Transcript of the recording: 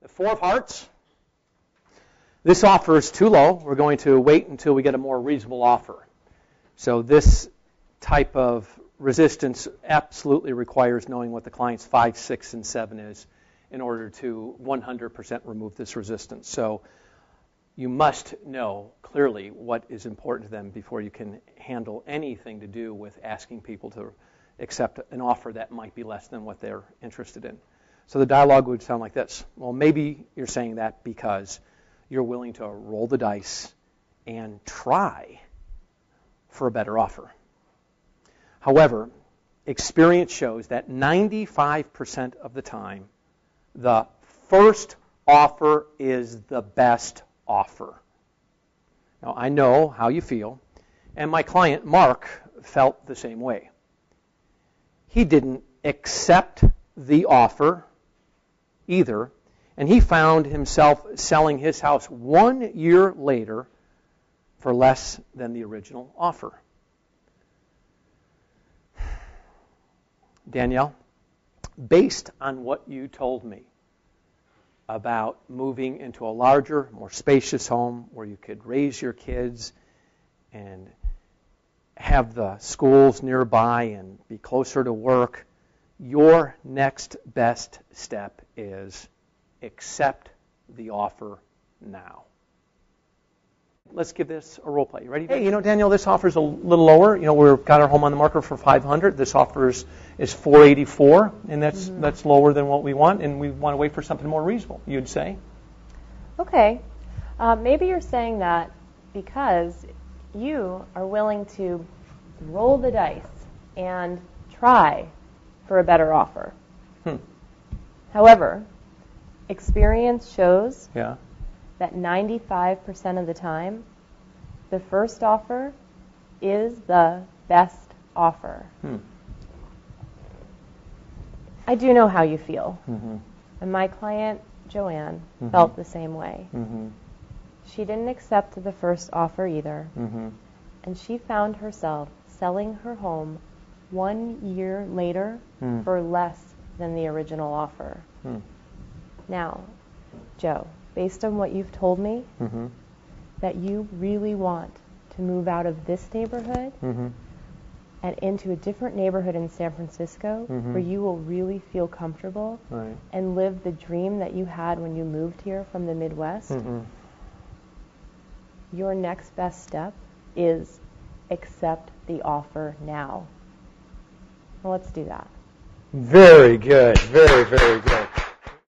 The 4 of hearts. This offer is too low. We're going to wait until we get a more reasonable offer. So this type of resistance absolutely requires knowing what the client's 5, 6, and 7 is in order to 100% remove this resistance. So you must know clearly what is important to them before you can handle anything to do with asking people to accept an offer that might be less than what they're interested in. So the dialogue would sound like this. Well, maybe you're saying that because you're willing to roll the dice and try for a better offer. However, experience shows that 95% of the time, the first offer is the best offer. Now, I know how you feel, and my client, Mark, felt the same way. He didn't accept the offer either, and he found himself selling his house 1 year later for less than the original offer. Danielle, based on what you told me about moving into a larger, more spacious home where you could raise your kids and have the schools nearby and be closer to work, your next best step is accept the offer now. Let's give this a role play. You ready? Hey, Daniel, this offer is a little lower. We've got our home on the market for $500. This offer is $484, and that's lower than what we want, and we want to wait for something more reasonable, you'd say? Okay. Maybe you're saying that because you are willing to roll the dice and try for a better offer. However, experience shows that 95% of the time, the first offer is the best offer. I do know how you feel. And my client, Joanne, felt the same way. She didn't accept the first offer either. And she found herself selling her home 1 year later for less than the original offer. Now, Joe, based on what you've told me, that you really want to move out of this neighborhood and into a different neighborhood in San Francisco where you will really feel comfortable and live the dream that you had when you moved here from the Midwest, your next best step is accept the offer now. Well, let's do that. Very good. Very, very good.